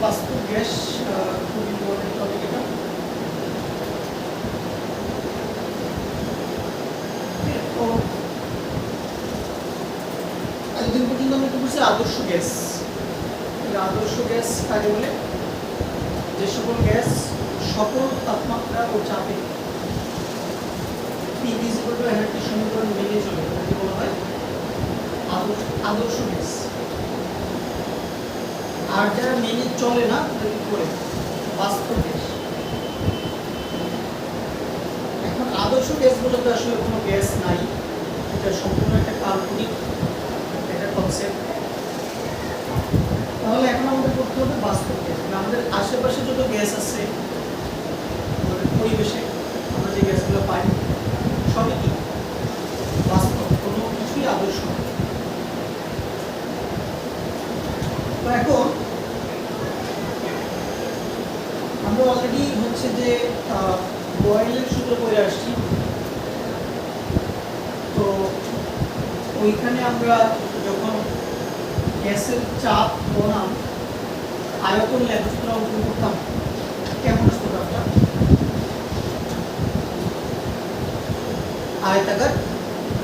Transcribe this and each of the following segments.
বাস্তব গ্যাস খুবই important topic এটা। তো এতদিন পর্যন্ত আমরা কি বলছি আদর্শ গ্যাস। আদর্শ গ্যাস কাকে বলে? যে সকল গ্যাস সকল তাপমাত্রা ও চাপে P = সমীকরণ মেনে চলে তাকে বলা হয় আদর্শ গ্যাস। আর যারা মেনে চলে না তাদের কি করে? বাস্তব গ্যাস। এখন আদর্শ গ্যাস বলতে আসলে কোনো গ্যাস নাই, এটা সম্পূর্ণ একটা কাল্পনিক একটা কনসেপ্ট। তাহলে এখন আমাদের করতে হবে বাস্তব গ্যাস। আমাদের আশেপাশে যত গ্যাস আছে, আমাদের পরিবেশে আমরা যে গ্যাসগুলো পাই সবই কি বাস্তব, কোনো কিছুই আদর্শ না। তো এখন আমরা অলরেডি হচ্ছে যে বয়েলের সূত্র পড়ে আসছি। তো ওইখানে আমরা যখন গ্যাসের চাপ বনাম আয়তন লেখচিত্র অঙ্কন করতাম, কেমন আসতো গ্রাফটা? আয়তাকার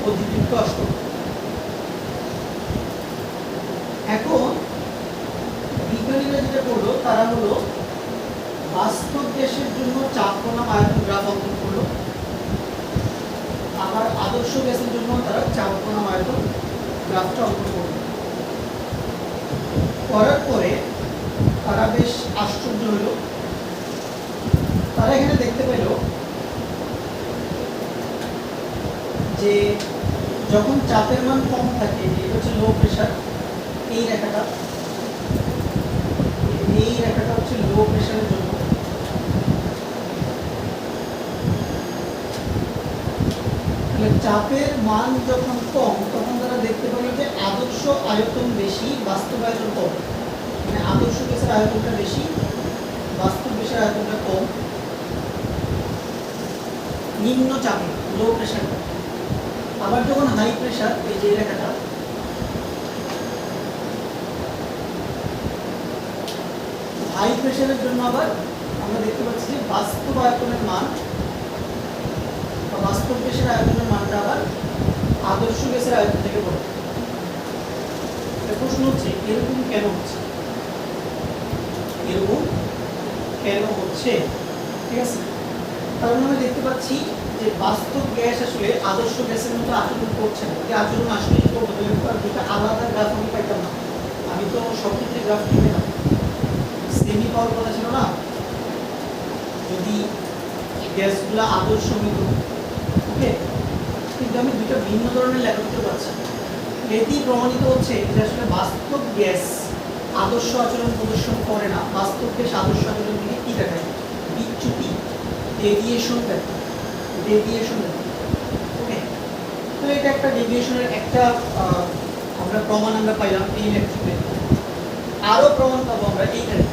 অধিবৃত্ত আসতো। এখন বিজ্ঞানীরা যেটা করলো, তারা হলো বাস্তব গ্যাসের জন্য চাপ বনাম আয়তন গ্রাফ অঙ্কন করলো, আবার আদর্শ গ্যাসের জন্য তারা চাপ বনাম আয়তন গ্রাফটা অঙ্কন করলো। করার পরে তারা বেশ আশ্চর্য হলো। তারা এখানে দেখতে পেল যে যখন চাপের মান কম থাকে, এটা হচ্ছে লো প্রেসার, এই রেখাটা হচ্ছে লো প্রেসারের জন্য। চাপের মান যখন কম, তখন তারা দেখতে পেল যে আদর্শ আয়তন বেশি, বাস্তব আয়তন কম। মানে আদর্শ গ্যাসের আয়তনটা বেশি, বাস্তব গ্যাসের আয়তনটা কম নিম্ন চাপে, লো প্রেসার। আবার যখন হাই প্রেসার, এই যে রেখাটা, হাই প্রেসারের জন্য আবার আমরা দেখতে পাচ্ছি যে বাস্তব আয়তনের মান বা বাস্তব গ্যাসের আয়তনের মানটা আবার আদর্শ গ্যাসের আয়তন থেকে বড়। প্রশ্ন হচ্ছে এরকম কেন হচ্ছে? এরকম কেন হচ্ছে? ঠিক আছে, কারণ আমরা দেখতে পাচ্ছি যে বাস্তব গ্যাস আসলে আদর্শ গ্যাসের মতো আচরণ করছে না। এই আচরণ আসলে করবো দুটা আলাদা গ্রাফ আমি পাইতাম না। আমি তো সব ক্ষেত্রে গ্রাফ পেতাম, সেমি পাওয়ার কথা ছিল না। যদি গ্যাসগুলো আদর্শ হইতো, ওকে, কিন্তু আমি দুটো ভিন্ন ধরনের লেখচিত্র পাচ্ছি। এতেই প্রমাণিত হচ্ছে যে আসলে বাস্তব গ্যাস আদর্শ আচরণ প্রদর্শন করে না, বাস্তব গ্যাস আদর্শ আচরণ থেকে কি দেখায়? বিচ্যুতি, ডেভিয়েশন দেখায়, ডেভিয়েশন দেখায়। ওকে, তো এটা একটা ডেভিয়েশনের একটা আমরা প্রমাণ আমরা পাইলাম এই লেকচারে। আরো প্রমাণ পাবো আমরা এইখানে।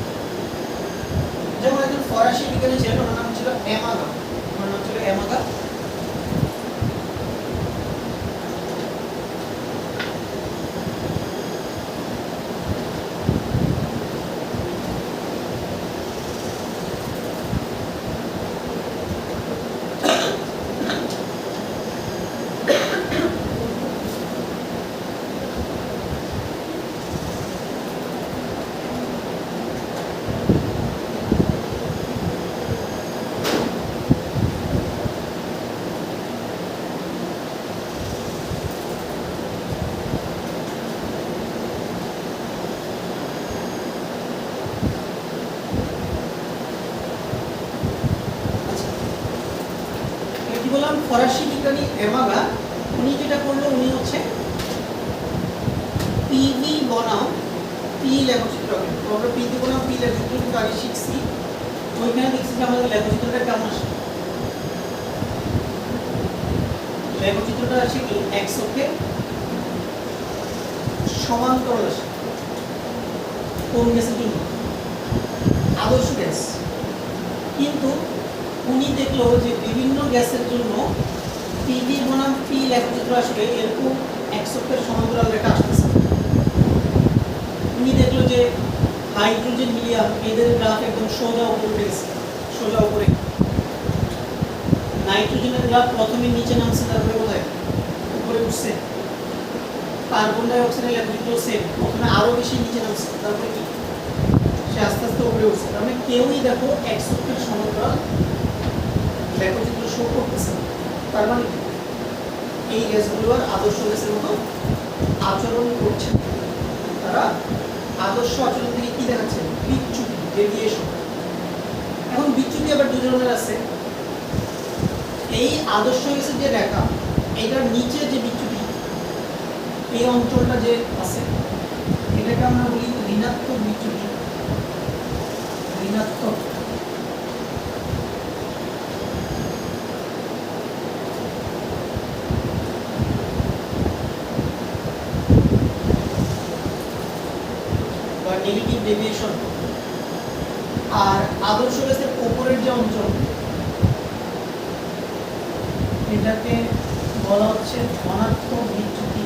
যেমন একজন ফরাসি বিজ্ঞানী ছিলেন, ওনার নাম ছিল এমাগা, ওনার নাম ছিল এমাগা। কি বললাম, ফরাসি বিজ্ঞানী এমাগা, উনি যেটা করলো, উনি হচ্ছে পিভি বনাম পি লেখচিত্র। তো আমরা পিভি বনাম পি লেখচিত্র কিন্তু আগে শিখছি, ওইখানে দেখছি যে আমাদের লেখচিত্রটা কেমন আসে। লেখচিত্রটা আসে কি এক্স অক্ষে সমান্তরাল আসে। কোন গ্যাসের জন্য? আদর্শ গ্যাস। কিন্তু উনি দেখলো যে বিভিন্ন গ্যাসের জন্য পিভি বনাম পি লেখচিত্র আসলে এরকম এক্স অক্ষের সমান্তরাল রেখা আসতেছে। উনি দেখলো যে হাইড্রোজেন, হিলিয়াম এদের গ্রাফ একদম সোজা উপরে উঠে গেছে, সোজা উপরে। নাইট্রোজেনের গ্রাফ প্রথমে নিচে নামছে, তারপরে কোথায়? উপরে উঠছে। কার্বন ডাই অক্সাইডের লেখচিত্র সেম, প্রথমে আরো বেশি নিচে নামছে, তারপরে কি সে আস্তে আস্তে উপরে উঠছে। তার মানে কেউই দেখো এক্স অক্ষের সমান্তরাল লেখচিত্র শো করতেছে। তার মানে এই গ্যাসগুলো আর আদর্শ গ্যাসের মতো আচরণ করছে, তারা আদর্শ আচরণ থেকে কি দেখাচ্ছে? বিচ্যুতি, ডেভিয়েশন। এখন বিচ্যুতি আবার দুই ধরনের আছে। এই আদর্শ গ্যাসের যে রেখা, এটার নিচে যে বিচ্যুতি, এই অঞ্চলটা যে আছে, এটাকে আমরা বলি ঋণাত্মক বিচ্যুতি। ঋণাত্মক বা নেগেটিভ ডেভিয়েশন। আর আদর্শ গ্যাসের উপরের যে অঞ্চল, এটাকে বলা হচ্ছে ধনাত্মক বিচ্যুতি।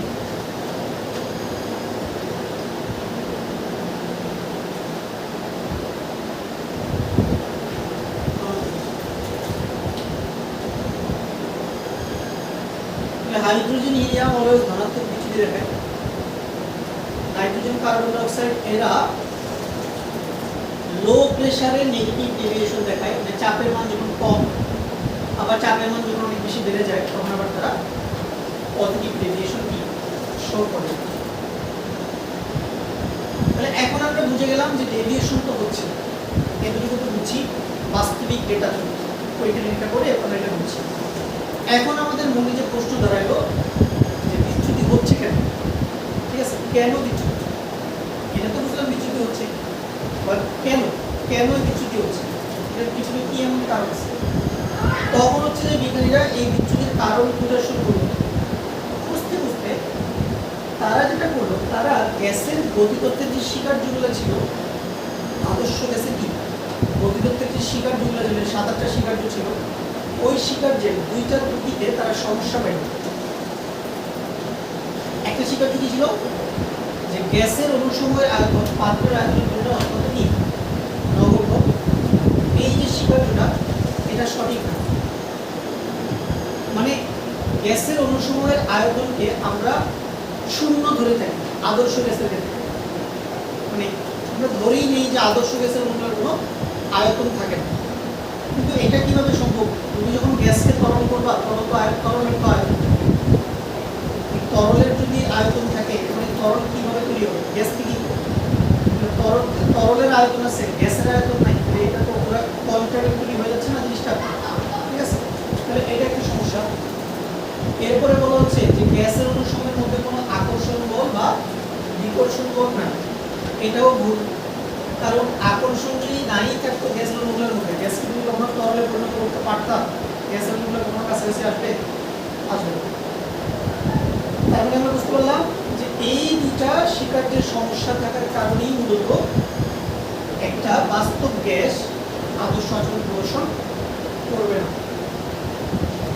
হাইড্রোজেন, হিলিয়াম অলওয়েজ ধনাত্মক বিচ্যুতি দেখায়। নাইট্রোজেন, কার্বন ডাই অক্সাইড এরা লো প্রেসারে নেগেটিভ ডেভিয়েশন দেখায়, মানে চাপের মান যখন কম, আবার চাপের মান যখন অনেক বেশি বেড়ে যায়, তখন আবার তারা পজিটিভ ডেভিয়েশন কি শো করে। তাহলে এখন আমরা বুঝে গেলাম যে ডেভিয়েশন তো হচ্ছে, এটুকু তো বুঝছি বাস্তবিক ডেটা থেকে, ওইখানে এটা করে এখন এটা বুঝছি। এখন আমাদের মনে যে প্রশ্ন দাঁড়াইলো যে বিচ্যুতি হচ্ছে কেন? ঠিক আছে, কেন বিচ্যুতি? এটা তো বুঝলাম বিচ্যুতি হচ্ছে, বাট কেন কেন বিচ্যুতি হচ্ছে? এর পিছনে কি এমন কারণ আছে? তখন হচ্ছে যে বিজ্ঞানীরা এই বিচ্যুতির কারণ খোঁজা শুরু করলো। বুঝতে বুঝতে তারা যেটা করলো, তারা গ্যাসের গতিতত্ত্বের যে শিকারগুলো ছিল, আদর্শ গ্যাসের কি গতিতত্ত্বের যে শিকারগুলো ছিল, 7-8টা শিকার্য ছিল, ওই শিকার্যের দুইটার গতিতে তারা সমস্যা পাইল। একটা শিকার্য কি ছিল? যে গ্যাসের অনুসময়ের আয়তন, পাত্রের আয়তনের তুলনায় অত্যন্ত কি নগণ্য। এই যে শিকার্যটা, এটা সঠিক না। মানে গ্যাসের অনুসময়ের আয়তনকে আমরা শূন্য ধরে থাকি আদর্শ গ্যাসের ক্ষেত্রে। মানে আমরা ধরেই নেই যে আদর্শ গ্যাসের অনুসময়ের কোনো আয়তন থাকে না। কিন্তু এটা কিভাবে সম্ভব? তুমি যখন গ্যাসকে তরল করবা, তরলের তো আয়তন, তরলের যদি আয়তন থাকে, মানে তরল কিভাবে তৈরি হবে? গ্যাস থেকে তরলের আয়তন আছে, গ্যাসের আয়তন নাই, এটা তো পুরো কন্ট্রাডিক্টরি হয়ে যাচ্ছে চাপে, ঠিক আছে? তাহলে এটা একটা সমস্যা। এরপরে বলা হচ্ছে যে গ্যাসের অনুসমূহের মধ্যে কোনো আকর্ষণ বল বা বিকর্ষণ বল নাই, এটাও ভুল। কারণ আকর্ষণ যদি নাই থাকতো গ্যাসের অনুগুলোর মধ্যে, গ্যাস কি তুমি কখনো তরলে পরিণত করতে পারতাম? গ্যাসের অনুগুলো কখনো কাছাকাছি আসবে? আসবে না। তার মানে আমরা বুঝতে পারলাম যে এই দুটা শিকার্যের সমস্যা থাকার কারণেই মূলত একটা বাস্তব গ্যাস আদর্শ আচরণ প্রদর্শন করবে না।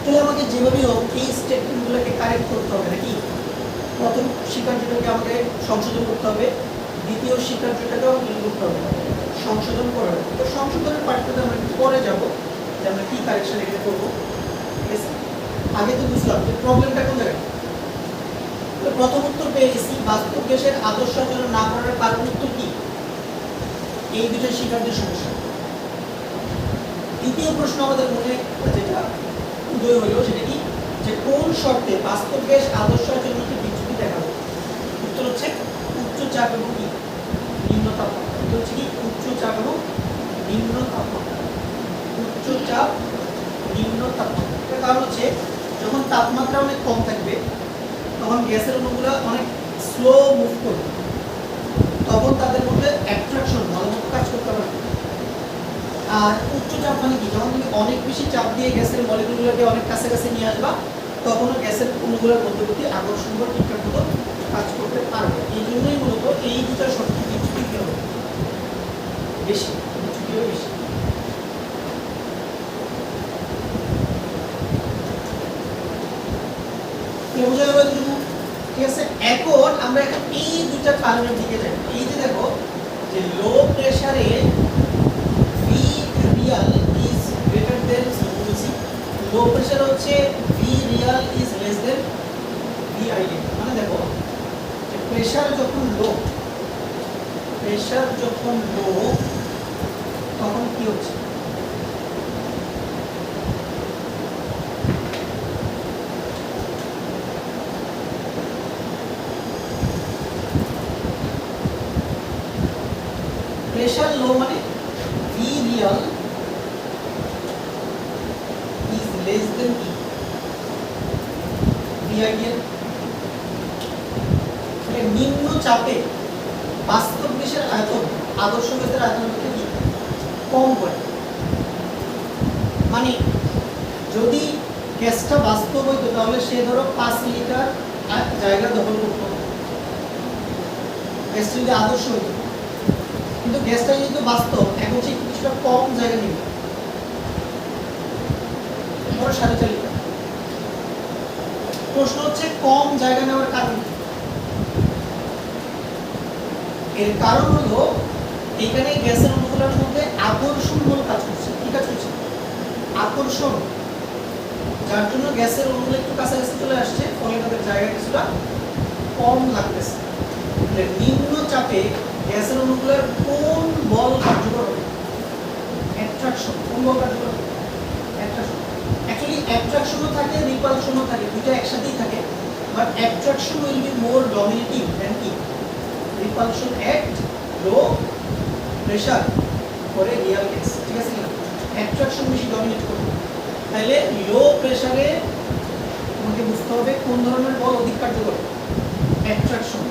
তাহলে আমাকে যেভাবে হোক এই স্টেটমেন্টগুলোকে কারেক্ট করতে হবে নাকি? প্রথম শিকার্যটাকে আমাকে সংশোধন করতে হবে, দ্বিতীয় শিকার্যটাকেও কি করতে হবে? সংশোধন করা হবে। তো সংশোধনের পার্টটাতে আমরা একটু পরে যাব যে আমরা কি কারেকশন এখানে করবো, ঠিক আছে? আগে তো বুঝলাম যে প্রবলেমটা কোন জায়গায়। প্রথম উত্তর পেয়ে গেছি, বাস্তব গ্যাসের আদর্শ আচরণ না করার কারণ উত্তর কি? এই দুটো শিকার্যের সমস্যা। দ্বিতীয় প্রশ্ন আমাদের মনে যেটা উদয় হলো সেটা কি, যে কোন শর্তে বাস্তব গ্যাস আদর্শ আচরণকে বিচ্যুতি দেখাবে? উত্তর হচ্ছে উচ্চ চাপ এবং কি নিম্ন তাপমাত্রা। উত্তর হচ্ছে কি উচ্চ চাপ এবং নিম্ন তাপমাত্রা। উচ্চ চাপ নিম্ন তাপমাত্রা। এর কারণ হচ্ছে যখন তাপমাত্রা অনেক কম থাকবে তখন গ্যাসের অণুগুলো অনেক স্লো মুভ করবে, তখন তাদের মধ্যে অ্যাট্রাকশন ভালো মতো কাজ করতে পারবে। আর উচ্চ চাপ মানে কি, যখন তুমি অনেক বেশি চাপ দিয়ে গ্যাসের মলিকুলগুলোকে অনেক কাছে কাছে নিয়ে আসবা তখনও গ্যাসের অণুগুলোর মধ্যবর্তী আকর্ষণ বল ঠিকঠাক মতো কাজ করতে পারবে। এই জন্যই মূলত এই দুটা শর্ত বিচ্যুতি কি হবে বেশি, বিচ্যুতি হবে বেশি। বোঝা গেল? ঠিক আছে, এখন আমরা এই দুটা কারণের দিকে যাই। এই যে দেখো যে লো প্রেসারে V Real is greater than বলছি, লো প্রেসার হচ্ছে V Real is less than V ideal. মানে দেখো যে প্রেসার যখন লো তখন কি হচ্ছে, প্রেসার লো মানে V Real is less than V ideal. নিম্ন চাপে বাস্তব গ্যাসের আয়তন আদর্শ গ্যাসের আয়তন থেকে কি কম হয়। মানে যদি গ্যাসটা বাস্তব হইতো তাহলে সে ধরো 5 লিটার জায়গা দখল করতো, গ্যাসটা যদি আদর্শ হইতো। কিন্তু গ্যাসটা যেহেতু বাস্তব এখন সে কিছুটা কম জায়গা নিবে, ধরো 4.5 লিটার। প্রশ্ন হচ্ছে কম জায়গা নেওয়ার কারণ কি? এর কারণ হলো এখানে গ্যাসের অণুগুলোর মধ্যে আকর্ষণ বল কাজ করছে। কি কাজ করছে? আকর্ষণ, যার জন্য গ্যাসের অণুগুলো একটু কাছাকাছি চলে আসছে, ফলে তাদের জায়গা কিছুটা কম লাগতেছে। নিম্ন চাপে গ্যাসের অণুগুলোর কোন বল কার্যকর হবে? অ্যাট্রাকশন। কোন বল কার্যকর হবে? অ্যাট্রাকশন। অ্যাকচুয়ালি অ্যাট্রাকশনও থাকে, রিপালশনও থাকে, দুটো একসাথেই থাকে, but attraction will be more dominating than কি repulsion at low pressure for a real gas. ঠিক আছে না? অ্যাট্রাকশন বেশি ডমিনেট করবে। তাহলে লো প্রেসারে তোমাকে বুঝতে হবে কোন ধরনের বল অধিক কার্যকর, অ্যাট্রাকশন।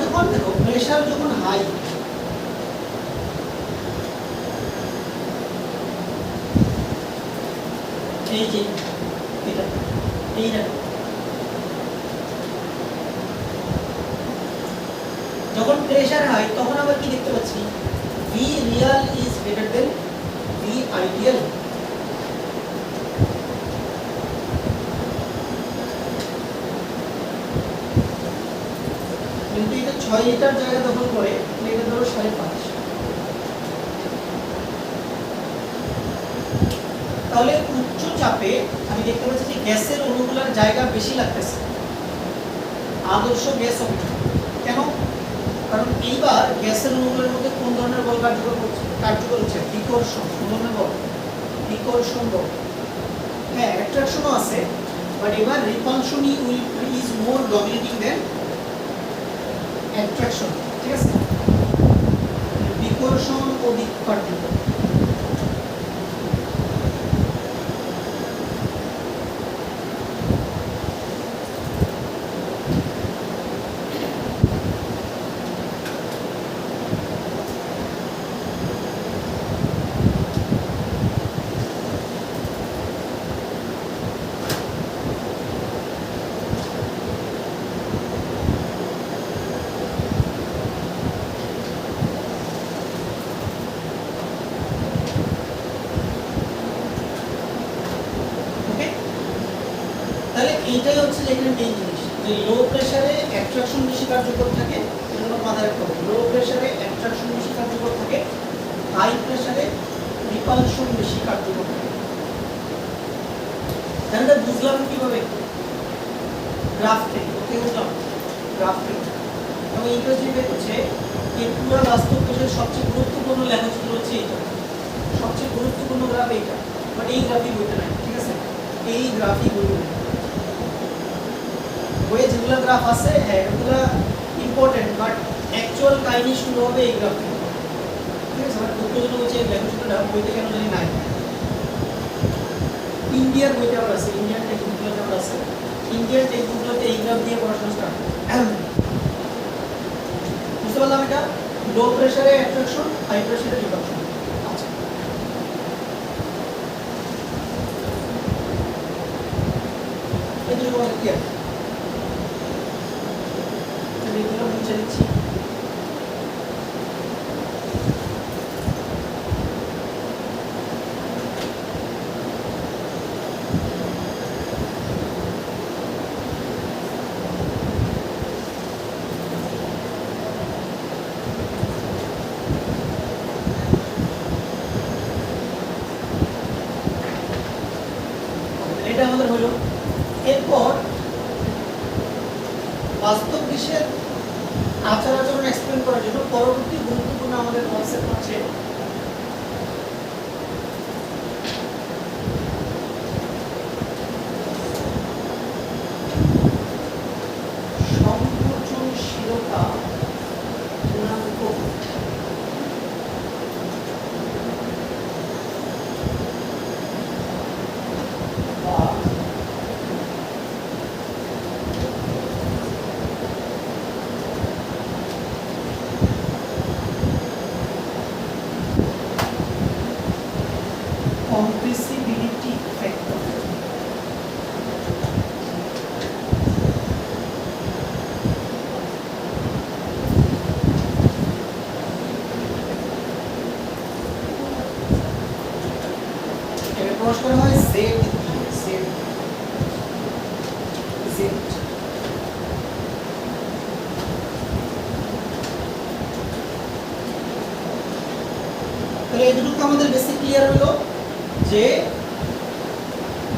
যখন দেখো প্রেসার যখন হাই, এই যে এটা এই দেখো যখন প্রেসার হাই তখন আবার কি দেখতে পাচ্ছি, V Real is greater than V ideal. কিন্তু এটা 6 লিটার জায়গা দখল করে, এটা ধরো 5.5। তাহলে উচ্চ চাপে আমি দেখতে পাচ্ছি যে গ্যাসের অণুগুলোর জায়গা বেশি লাগতেছে আদর্শ গ্যাস অপেক্ষা। কেন? কারণ এইবার গ্যাসের অণুগুলোর মধ্যে কোন ধরনের বল কার্যকর হচ্ছে? বিকর্ষণ। কোন ধরনের বল? বিকর্ষণ বল। হ্যাঁ, অ্যাট্রাকশনও আছে, বাট এবার repulsion is more dominating than attraction. ঠিক আছে, বিকর্ষণ অধিক কার্যকর। তাহলে এইটাই হচ্ছে যেখানে মেইন জিনিস, যে লো প্রেসারে অ্যাট্রাকশন বেশি কার্যকর থাকে। এজন্য মাথায় রাখতে হবে, লো প্রেসারে অ্যাট্রাকশন বেশি কার্যকর থাকে, হাই প্রেসারে রিপালশন বেশি কার্যকর থাকে। তাহলে বুঝলাম কিভাবে? গ্রাফ থেকে। ওকে, বুঝলাম গ্রাফ থেকে। এবং এইটা যেটা হচ্ছে এই পুরো বাস্তব কোষের সবচেয়ে গুরুত্বপূর্ণ লেখাচিত্র হচ্ছে এইটা, সবচেয়ে গুরুত্বপূর্ণ গ্রাফ এইটা। বাট এই গ্রাফিক বইতে নাই। ঠিক আছে, এই গ্রাফিক বইতে নাই। বইয়ে যেগুলো গ্রাফ আছে, হ্যাঁ এগুলো ইম্পর্টেন্ট, বাট অ্যাকচুয়াল কাহিনী শুরু হবে এই গ্রাফ থেকে। ঠিক আছে, বাট দুঃখজনক হচ্ছে এই লেখাচিত্রটা বইতে কেন জানি নাই। ইন্ডিয়ার বইতে আবার আছে, ইন্ডিয়ান টেক্সটবুকগুলোতে আবার আছে। ইন্ডিয়ান টেক্সটবুকগুলোতে এই গ্রাফ দিয়ে পড়াশোনা স্টার্ট। বুঝতে পারলাম এটা? লো প্রেসারে অ্যাট্রাকশন, হাই প্রেসারে রিপালশন। আচ্ছা, এই দুটো কথা ক্লিয়ার? এগুলো মুছে দিচ্ছি। এটা আমাদের হলো। এরপর বাস্তব বিশ্বের আচার আচরণ এক্সপ্লেন করার জন্য পরবর্তী গুরুত্বপূর্ণ আমাদের কনসেপ্ট হচ্ছে সংকোচনশীলতা গুণাঙ্ক। compressibility factor। এটা প্রকাশ করা হয় z দিয়ে, z z। তাহলে এই দুটো আমাদের বেসিক ক্লিয়ার হলো যে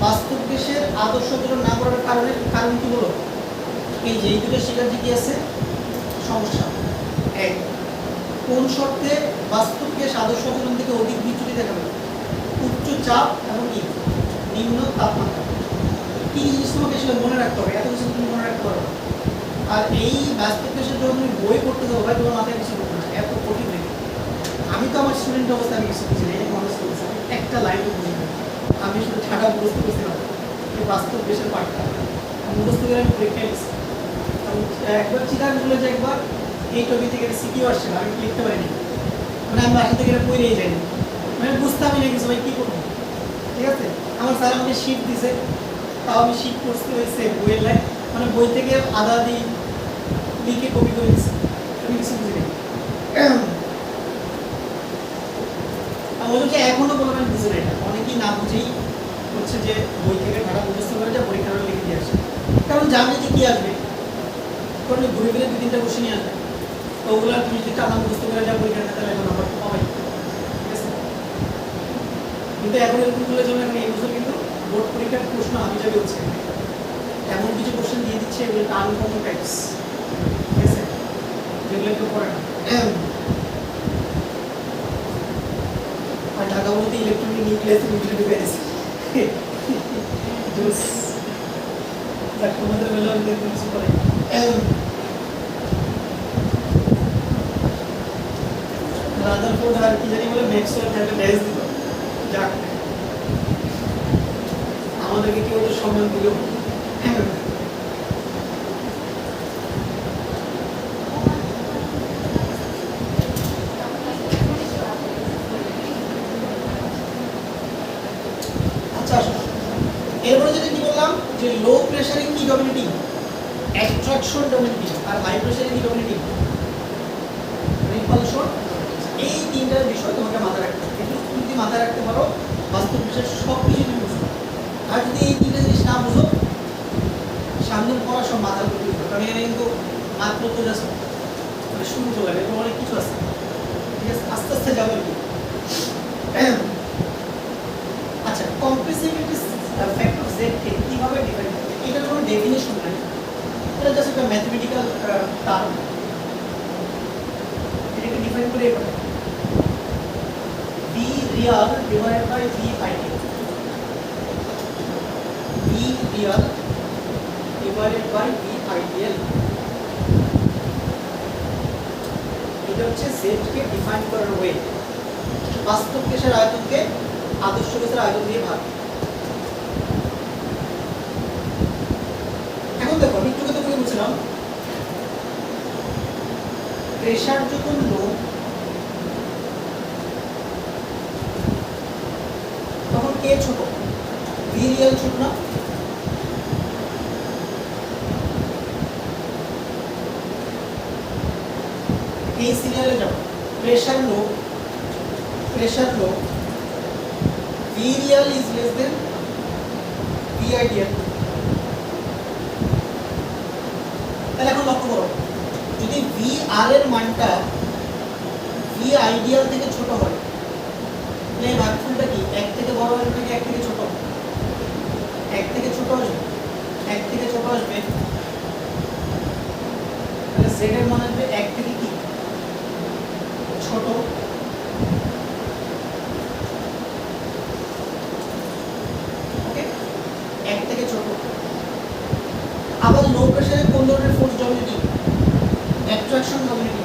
বাস্তব গ্যাসের আদর্শ আচরণ না করার কারণ কি হলো? এই যে এই দুটো শিকার কি আছে সমস্যা। এক, কোন শর্তে বাস্তব গ্যাস আদর্শ আচরণ থেকে অধিক বিচ্যুতি দেখাবে? উচ্চ চাপ এবং নিম্ন তাপমাত্রা। কি জিনিস তোমাকে আসলে মনে রাখতে হবে, এত কিছু তুমি মনে রাখতে পারো। আর এই বাস্তব গ্যাসের যখন তুমি বই পড়তে যাবো ভাই, তোমার মাথায় কিছু পড়বে না, এত কঠিন হয়ে গেছে। আমি তো আমার স্টুডেন্ট অবস্থায় আমি কিছু বুঝি না, এই মানুষ বলছে একটা লাইনও বুঝি না। আমি শুধু ঠাডা মুখস্থ করছিলাম এই বাস্তব গ্যাসের পাঠটা, মুখস্থ করে আমি পরীক্ষায় গেছি। একবার চিন্তা করলে যে একবার এই টপিক থেকে সিকিউ আসছে, আমি লিখতে পারিনি, মানে আমি বাসা থেকে বই নিয়ে যাইনি, মানে বুঝতামই না কিছু, ভাই কী করবো। ঠিক আছে, আমার স্যার আমাকে শিট দিছে, তাও আমি শিট করতে হয়েছে বইয়ের লাইন, মানে বই থেকে আধা দিই লিখে কপি করে দিচ্ছি, আমি কিছু বুঝি না। এখনো বলবেন আমি বুঝি না, এটা অনেকেই না বুঝেই হচ্ছে যে বই থেকে ঢাকা মুখস্থ করে যা পরীক্ষা লিখে দিয়ে আসে, কারণ জানলে যে কি আসবে, কারণ ঘুরে ফিরে দু তিনটা কোশ্চেন নিয়ে আসবে, তো ওগুলো তুমি যদি টানা মুখস্থ করে যা পরীক্ষা তাহলে এখন নাম্বার পাবাই। ঠিক আছে, কিন্তু এখন এরকম করলে যেমন এখন এই বছর কিন্তু বোর্ড পরীক্ষার প্রশ্ন হাবিজাবি হচ্ছে, এমন কিছু কোশ্চেন দিয়ে দিচ্ছে এগুলো আনকমন টাইপস, ঠিক আছে, যেগুলো কেউ পড়ে না। আর ঢাকা বলতে ইলেকট্রনিক নিউক্লিয়াস মিডিয়া ডিভাইস জোস যাক তোমাদের বেলা আমি দেখতে কিছু করে রাদারফোর্ড আর কি জানি বলে ম্যাক্সওয়েল একটা ড্যাশ দিল, যাক আমাদেরকে কেউ তো সম্মান দিল। আচ্ছা এরপরে যেটা কি বললাম যে লো প্রেসারে কি ডমিনেটিং, অ্যাট্রাকশন ডমিনেটিং, আর হাই প্রেসারে কি ডমিনেটিং, রিপালশন। এই তিনটার বিষয় তোমাকে মাথায় রাখতে হবে, কিন্তু তুমি যদি মাথায় রাখতে পারো বাস্তব বিষয় সব কিছু তুমি বুঝো। আর যদি এই তিনটা জিনিস না বুঝো সামনের পড়া সব মাথার উপর দিয়ে, কারণ এখানে কিন্তু মাত্র তো জাস্ট মানে শুরু করলাম, এরপর অনেক কিছু আছে, ঠিক আছে, আস্তে আস্তে যাবে আর কি। আচ্ছা কম্প্রেসিবিলিটি ফ্যাক্টর জেড কে কিভাবে ডিফাইন করবে, এটার কোনো ডেফিনেশন নাই, এটা জাস্ট একটা ম্যাথমেটিক্যাল টার্ম, এটাকে ডিফাইন করে এভাবে V real divided by V ideal, V real divided by V ideal, এটা হচ্ছে জেড কে ডিফাইন করার ওয়ে, বাস্তব কেসের আয়তনকে আদর্শ কেসের আয়তন দিয়ে ভাগ। এখন দেখো আমি একটু কথা বলে বলছিলাম প্রেসার যখন লো তখন কে ছোট, ভি রিয়াল ছোট না, এই সিরিয়ালে যাও pressure low V Real is less than V ideal. তাহলে এখন লক্ষ্য করো যদি ভি আর এর মানটা ভি আইডিয়াল থেকে ছোট হয় তাহলে এই ভাগফলটা কি এক থেকে বড় আসবে নাকি এক থেকে ছোট, এক থেকে ছোট আসবে, এক থেকে ছোট আসবে, তাহলে জেড এর মান আসবে এক থেকে কি ছোট, ওকে, এক থেকে ছোট। আবার লো প্রেসারে কোন ধরনের ফোর্স ডমিনেটিং, অ্যাট্রাকশন ডমিনেটিং,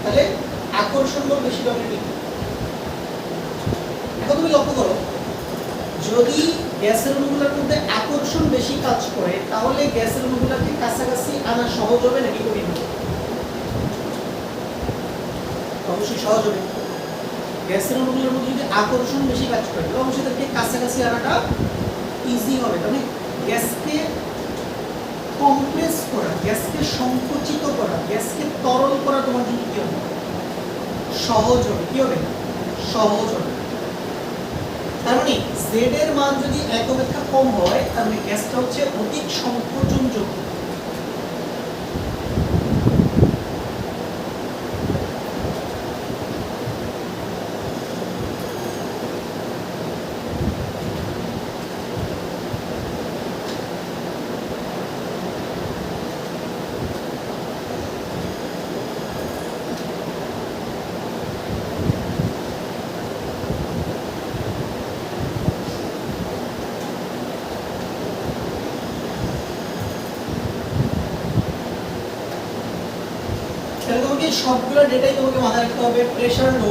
তাহলে আকর্ষণ বল বেশি ডমিনেটিং। এখন তুমি লক্ষ্য করো যদি গ্যাসের অণুগুলোর মধ্যে আকর্ষণ বেশি কাজ করে তাহলে গ্যাসের অণুগুলোকে কাছাকাছি আনা সহজ হবে নাকি কঠিন হবে? অবশ্যই সহজ হবে। গ্যাসের অণুগুলোর মধ্যে যদি আকর্ষণ বেশি কাজ করে তাহলে অবশ্যই তাদেরকে কাছাকাছি আনাটা ইজি হবে, মানে গ্যাসকে কম্প্রেস করা, গ্যাসকে সংকুচিত করা, গ্যাসকে তরল করা তোমার জন্য কি হবে, সহজ হবে। কি হবে? সহজ হবে। তার মানে জেড এর মান যদি এক অপেক্ষা কম হয় তার মানে গ্যাসটা হচ্ছে অধিক সংকোচনযোগ্য। সবগুলো ডেটাই তোমাকে মাথায় রাখতে হবে। Pressure low,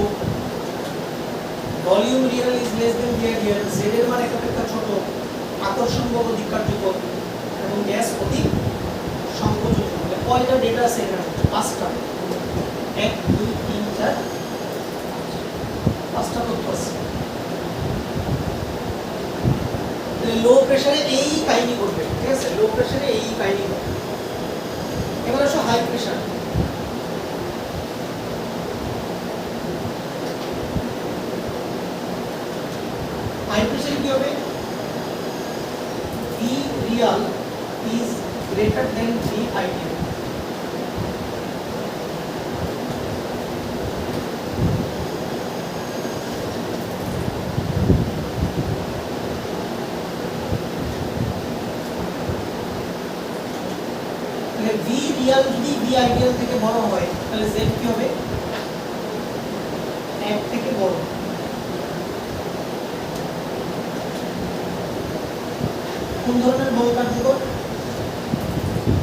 volume Real is less than V ideal, Z এর মান এক অপেক্ষা ছোট, আকর্ষণ বল অধিক কার্যকর এবং গ্যাস অধিক সংকোচনযোগ্য। মানে কয়টা ডেটা আছে এখানে? পাঁচটা। 1 2 3 4 পাঁচটা তথ্য আছে। লো প্রেসারে এই কাহিনী করবে, ঠিক আছে, লো প্রেসারে এই কাহিনী করবে। এবার আসো হাই প্রেসার। হাই প্রেসারে কি হবে? V real is greater than V ideal, যদি ভি আইডিয়াল থেকে বড় হয় তাহলে জেড কি হবে? 1 থেকে বড়। কোন ধরনের বল কার্যকর?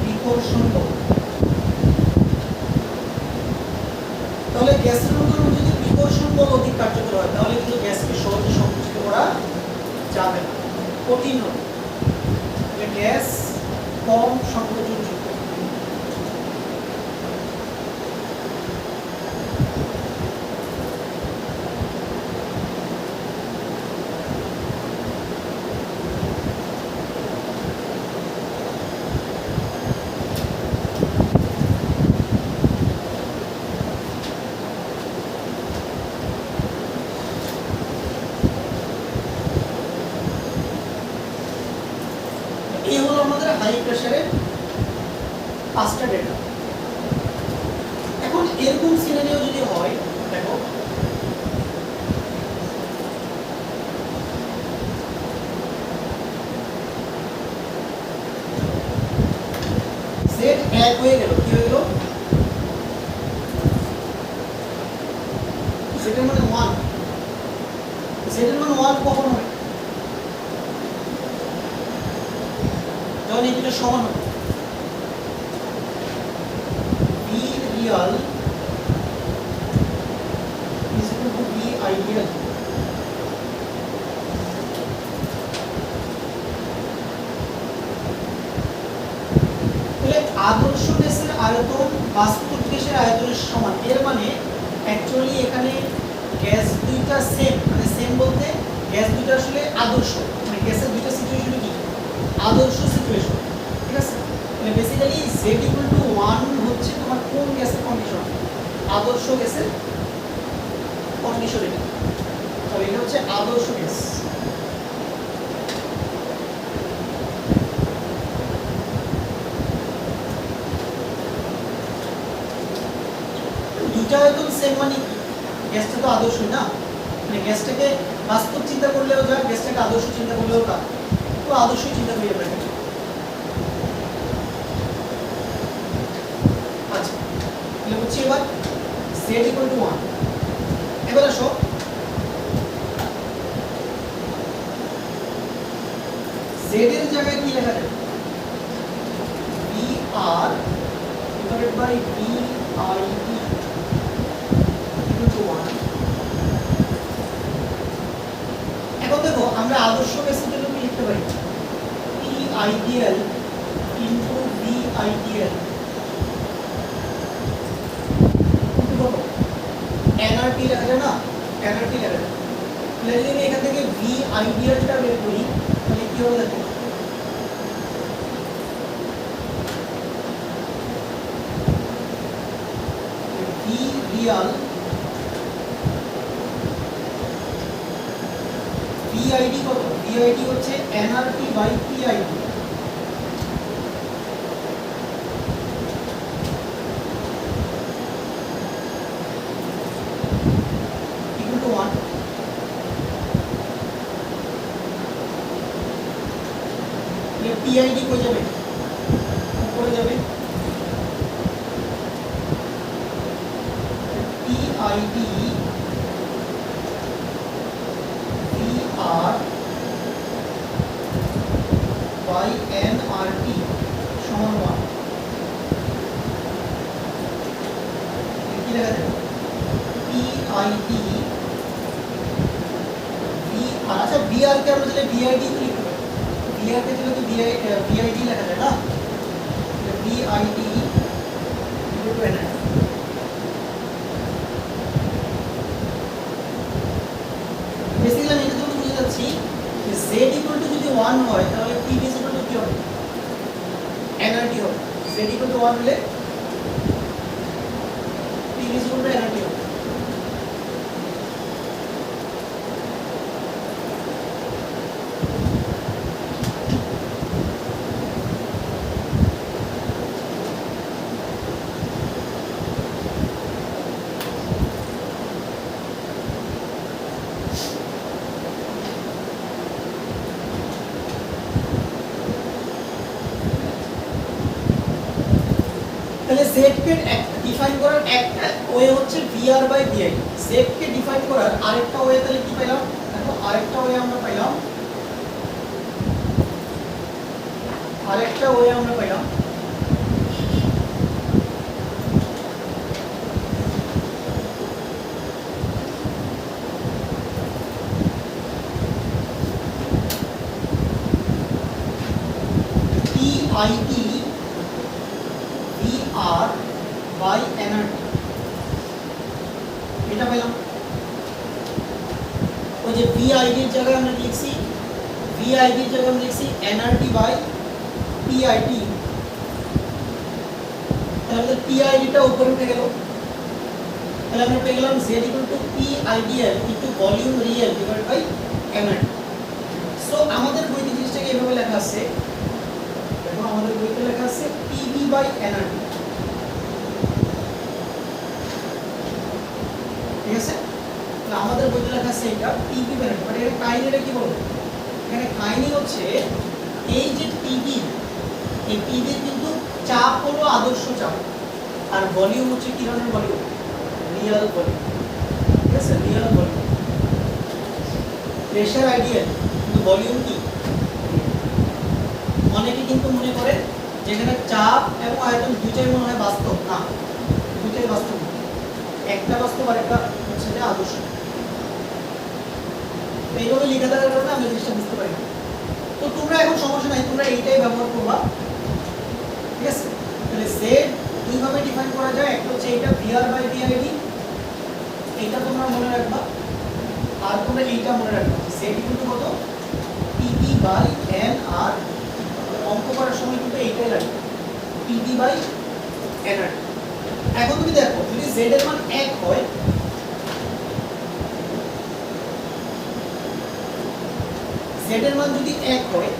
বিকর্ষণ বল। তাহলে গ্যাসের মধ্যে যদি বিকর্ষণ বল অধিক কার্যকর হয় তাহলে কিন্তু গ্যাসকে সহজে সংকুচিত করা যাবে না, কঠিন হবে। গ্যাস কম সংকোচনযোগ্য। এই হলো আমাদের হাই প্রেসারের 5টা ডেটা। এখন এরকম সিনারিও যদি হয়, দেখো জেড 1 হয়ে গেল, কি হয়ে গেল? জেড এর মানে 1। জেড এর মানে 1 কখন হবে? যখন এই দুটো সমান হবে। B real is equal to B ideal. তাহলে আদর্শ গ্যাসের আয়তন বাস্তব গ্যাসের আয়তনের সমান। এর মানে অ্যাকচুয়ালি এখানে গ্যাস দুইটা সেম, মানে সেম বলতে গ্যাস দুইটা আসলে আদর্শ, মানে গ্যাসের দুইটা সিচুয়েশন কি আদর্শ সিচুয়েশন, ঠিক আছে? মানে বেসিক্যালি z = 1 হচ্ছে তোমার কোন গ্যাসের কন্ডিশন? আদর্শ গ্যাসের কন্ডিশন এটা। তাহলে এটা হচ্ছে আদর্শ গ্যাস। দুইটা আয়তন সেম মানে কি? গ্যাসটা তো আদর্শই না, মানে গ্যাসটাকে বাস্তব চিন্তা করলেও যা, গ্যাসটাকে আদর্শ চিন্তা করলেও তা, তো আদর্শই চিন্তা করি আমরা। আচ্ছা, তাহলে হচ্ছে এবার z = 1। এবার আসো z এর জায়গায় কি লেখা যাবে? br divided by bid = 1। এখন দেখো আমরা আদর্শ গ্যাসের জন্য কি লিখতে পারি? p ideal into b ideal nRT লেখা যায় না? nRT লেখা যায়। তাহলে যদি আমি এখান থেকে v আইডিয়ালটা বের করি তাহলে কি হবে দেখো? v real VID কত? VID হচ্ছে nRT by PID। equal to 1। ये PID কই যাবে? উপরে যাবে। PID VR by nRT সমান 1। কি লেখা যাবে? PID VR। আচ্ছা VR কে আমরা তাহলে VID তো লিখতে পারি। VR কে তাহলে তো VID লেখা যায় না? VID equal to nRT। Basically আমি এটা তোমাকে বুঝে যাচ্ছি যে z = যদি 1 হয় তাহলে p = কি হবে? nRT হবে। z = 1 হলে p = nRT হবে। তাহলে z z কে ডিফাইন করার একটা ওয়ে হচ্ছে vr বাই vi, z কে ডিফাইন করার আরেকটা ওয়ে তাহলে কি পেলাম, দেখো আরেকটা ওয়ে আমরা পেলাম, আরেকটা ওয়ে আমরা পেলাম PID VR by nRT, এটা পেলাম। ওই যে VID এর জায়গায় আমরা লিখছি, VID এর জায়গায় আমরা লিখছি nRT by PID, তাহলে PID টা উপরে উঠে গেল, তাহলে আমরা পেয়ে গেলাম z PIDL volume real divide by nRT। So আমাদের বইতে জিনিসটাকে এভাবে লেখা আছে, দেখো আমাদের বইতে লেখা আছে PV বাই nRT, ঠিক আছে? তাহলে আমাদের বইতে লেখা আছে এটা PV বাই nRT, মানে এর কাহিনীটা কি বলবো, এখানে কাহিনী হচ্ছে এই যে PV, এই PV এর কিন্তু চাপ হলো আদর্শ চাপ, আর ভলিউম হচ্ছে কি ধরনের ভলিউম, রিয়েল ভলিউম, ঠিক আছে? Real volume. প্রেসার আইডিয়াল কিন্তু ভলিউম কি, অনেকে কিন্তু মনে করে যেখানে চাপ এবং আয়তন দুইটাই মনে হয় বাস্তব, না দুইটাই বাস্তব, একটা বাস্তব আর একটা হচ্ছে যে আদর্শ। এইভাবে লেখা থাকার কারণে আমরা জিনিসটা বুঝতে পারি না। তো তোমরা এখন সমস্যা নাই, তোমরা এইটাই ব্যবহার করবা, ঠিক আছে? তাহলে z দুইভাবে ডিফাইন করা যায়, একটা হচ্ছে এটা vr বাই PID, এইটা তোমরা মনে রাখবা, আর তোমরা এইটা মনে রাখবা z ইকুয়াল টু কত, PV বাই nR, অঙ্ক করার সময় কিন্তু এইটাই লাগবে, PV বাই nR। এখন তুমি দেখো যদি z এর মান 1 হয়, z এর মান যদি 1 হয়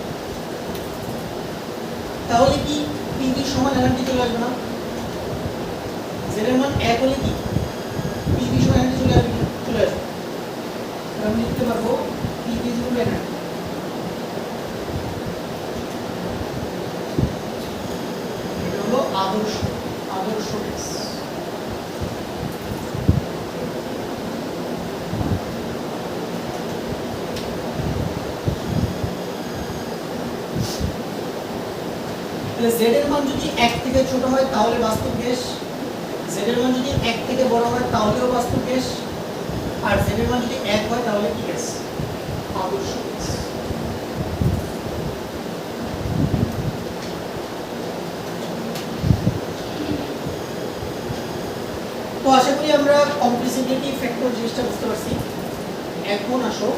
তাহলে কি PV সমান nRT চলে আসবে না? z এর মান 1 হলে কি PV সমান nRT চলে আসবে, চলে আসবে। আমি লিখতে পারবো PV ইকুয়াল টু nRT। এটা হলো আদর্শ, আদর্শ কেস। তাহলে z এর মান যদি 1 থেকে ছোট হয় তাহলে বাস্তব গ্যাস, z এর মান যদি 1 থেকে বড় হয় তাহলেও বাস্তব গ্যাস, আর z এর মান যদি 1 হয় তাহলে কি গ্যাস, আদর্শ গ্যাস। তো আশা করি আমরা কমপ্লেক্সিটি ফ্যাক্টর জিনিসটা বুঝতে পারছি। এখন আসো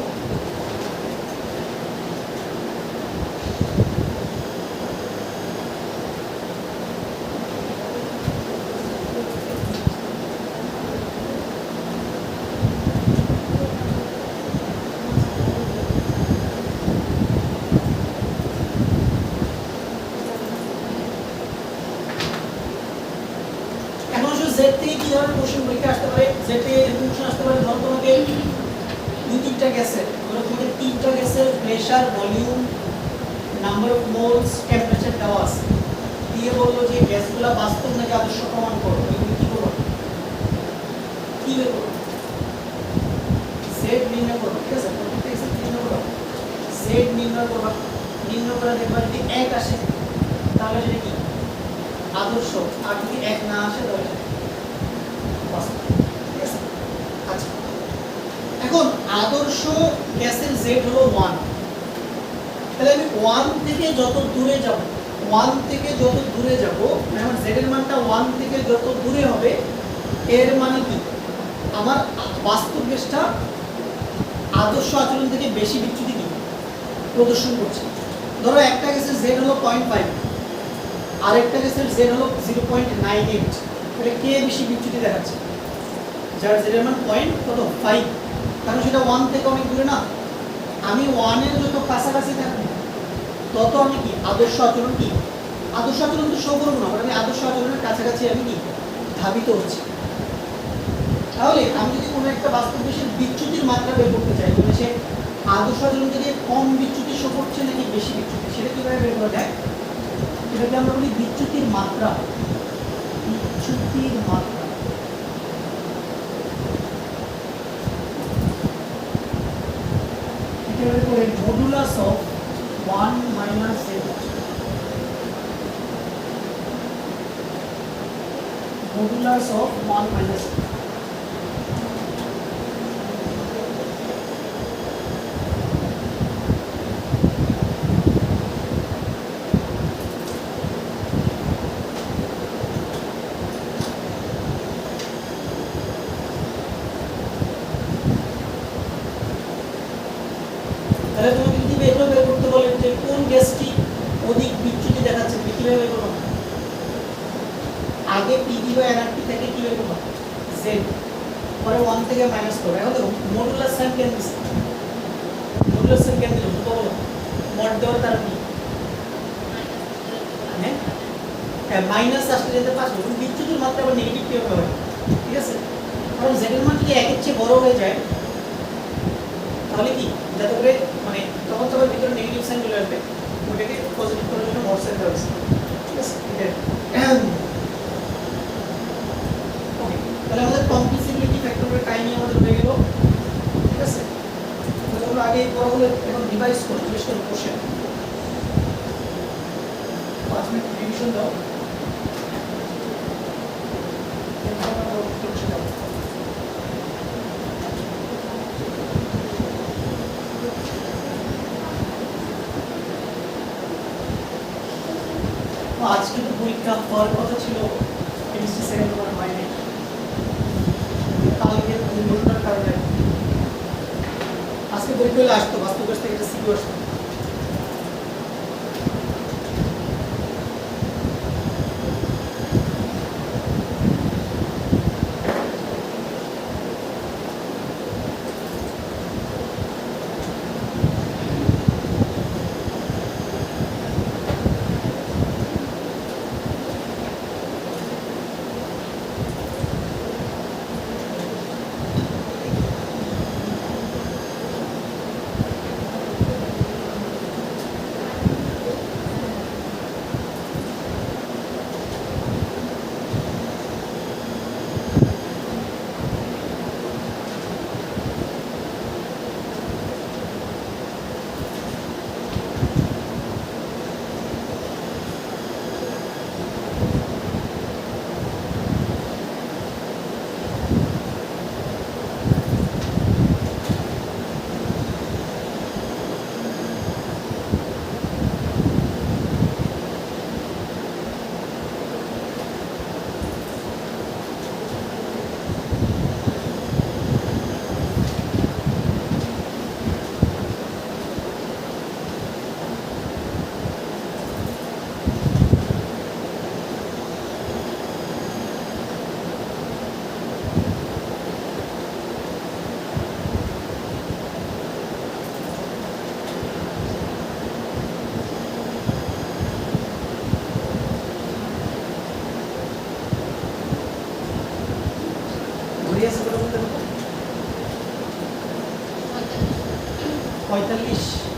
z থেকে কি ধরনের কোশ্চেন পরীক্ষা আসতে পারে, z থেকে এরকম কোশ্চেন আসতে পারে, ধরো তোমাকে দুই তিনটা গ্যাসের, ধরো তোমাকে তিনটা গ্যাসের pressure, volume, number of moles, temperature দেওয়া আছে, দিয়ে বললো যে গ্যাসগুলো বাস্তব নাকি আদর্শ প্রমাণ করো, তুমি কি করবে, কি বের করবে, z নির্ণয় করবে, ঠিক আছে? প্রত্যেকটা গ্যাসের নির্ণয় করবে, z নির্ণয় করবে, নির্ণয় করে দেখবা যদি 1 আসে তাহলে সেটা কি আদর্শ, আর যদি 1 না আসে তাহলে বাস্তব, ঠিক আছে? আচ্ছা, এখন আদর্শ গ্যাসের z হলো 1, তাহলে আমি 1 থেকে যত দূরে যাব, 1 থেকে যত দূরে যাব, মানে আমার z এর মানটা 1 থেকে যত দূরে হবে এর মানে কি আমার বাস্তব গ্যাসটা আদর্শ আচরণ থেকে বেশি বিচ্যুতি কি প্রদর্শন করছে। ধরো একটা গ্যাসের z হলো 0.5, আরেকটা গ্যাসের z হলো 0.98, তাহলে কে বেশি বিচ্যুতি দেখাচ্ছে, যার z এর মান .5, কারণ সেটা 1 থেকে অনেক দূরে না। আমি 1 এর যত কাছাকাছি থাকবো তত আমি কি আদর্শ আচরণ কি, আদর্শ আচরণ তো শো করবো না, আমি আদর্শ আচরণের কাছাকাছি আমি কি ধাবিত হচ্ছি। তাহলে আমি যদি কোনো একটা বাস্তব গ্যাসের বিচ্যুতির মাত্রা বের করতে চাই, তাহলে সে আদর্শ আচরণ থেকে কম বিচ্যুতি শো করছে নাকি বেশি বিচ্যুতি, সেটা কিভাবে বের করা যায়, এটাকে আমরা বলি বিচ্যুতির মাত্রা। মডুলাস অফ 1 মাইনাস তাহলে তুমি যদি এটা বের করতে বলেন যে কোন গ্যাসটি অধিক বিচ্যুতি দেখাচ্ছে তুমি কিভাবে বের করবে আগে পিডি বাই এনআরটি থেকে কি বের করবে জেড পরে 1 থেকে মাইনাস করবে এখন দেখো মডুলাস সাইন কেন দিছে মডুলাস সাইন কেন দিল তো বলো মড দেওয়ার কারণ কি হ্যাঁ হ্যাঁ মাইনাস আসলে যেতে পারছো তুমি বিচ্যুতির মাত্রা আবার নেগেটিভ কিভাবে হবে ঠিক আছে কারণ জেড এর মান যদি 1 এর চেয়ে বড় হয়ে যায় তাহলে কি যাতে করে মানে তখন তো ভিতরে নেগেটিভ সাইন চলে আসবে ওটাকে পজিটিভ করার জন্য মড সাইন দেওয়া হয়েছে ঠিক আছে ওকে তাহলে আমাদের কমপ্লিসিবিলিটি ফ্যাক্টরের কাহিনী আমাদের হয়ে গেল ঠিক আছে তাহলে আমরা আগে পড়াগুলো এখন রিভাইজ করি জিজ্ঞেস করে কোশ্চেন 5 মিনিট রিভিশন দাও আজকে তো পরীক্ষা হওয়ার কথা ছিল কেমিস্ট্রি সেকেন্ড ওয়ান হয়নি কালকে দুর্ঘটনার কারণে আজকে পরীক্ষা হলে আসতো বাস্তব কাছ থেকে একটা সিকিউ আসতো ধরিয়ে আছে বলতে 45 45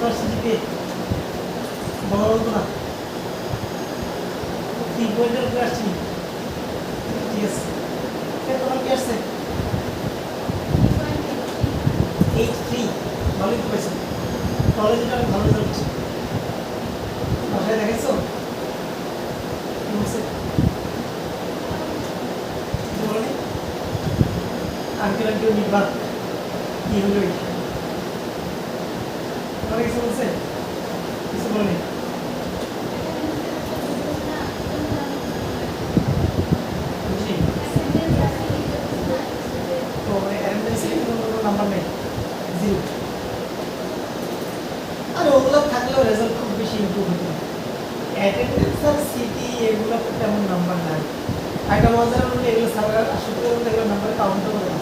আপনার সিজিপিএ বড় না 3 পয়েন্টের উপরে আসছি, ঠিক আছে। তোমার কি আসছে 8.3, ভালোই তো পাইছে, কলেজে অনেক ভালো রেজাল্ট হচ্ছে। বাসায় দেখেছো কি বলছে? বলেনি আঙ্কেল আন্টিও নির্বাক কি হলো তোমার কিছু বলছে? কিছু বলেনি? বুঝি তো অ্যাটেন্ডেন্সে কোনো নাম্বার নেই, জিরো। আর ওগুলো থাকলেও রেজাল্ট খুব বেশি ইমপ্রুভ হতো না। অ্যাটেন্ডেন্স আর সিটি এগুলো তেমন নাম্বার নাই। একটা মজার হলো এগুলো সারা আসলে এগুলো নাম্বার কাউন্ট করে না,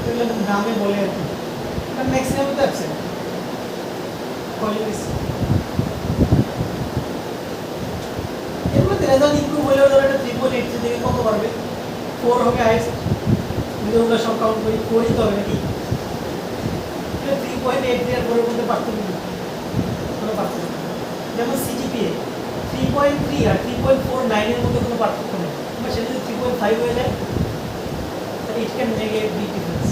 এগুলো নামে বলে আর কি, কারণ ম্যাক্সিমাম তো অ্যাবসেন্ট কলেজ। এর মধ্যে রেজাল্ট ইমপ্রুভ হলেও ধরো একটা 3.83 থেকে কত পারবে, 4 হবে হাইস্ট, যদি ওগুলো সব কাউন্ট করি 4ই তো হবে নাকি, 3.83 এর পরের মধ্যে পার্থক্য কি? কোনো পার্থক্য নেই। যেমন সিজিপিএ 3.3 আর 3.49 এর মধ্যে কোনো পার্থক্য নেই, বা সেটা যদি 3.5 হয়ে যায় তাহলে it can make a big difference.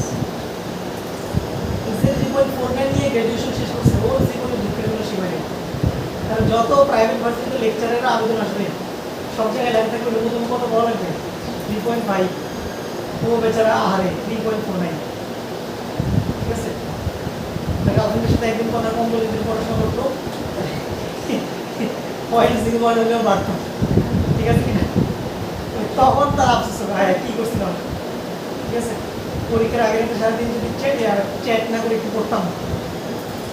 সে 3.49 নিয়ে গ্র্যাজুয়েশন শেষ করছে, ওর জীবনে দুঃখের কোনো সীমা নেই। কারণ যত প্রাইভেট ভার্সিটিতে লেকচারেররা আবেদন আসবে সব জায়গায় লেখা থাকবে ন্যূনতম কত বড় লাগবে 3.5, ও বেচারা আহারে 3.49, ঠিক আছে। গার্লফ্রেন্ডের সাথে একদিন কথা কম বলে দিন পড়াশোনা করতো, পয়েন্ট 0.1 হলেও বাড়তো, ঠিক আছে কিনা। তখন তার আফসোস হবে, হ্যাঁ কি করছিলাম, ঠিক আছে। পরীক্ষার আগের একটা সারাদিন যদি চ্যাট না করে একটু পড়তাম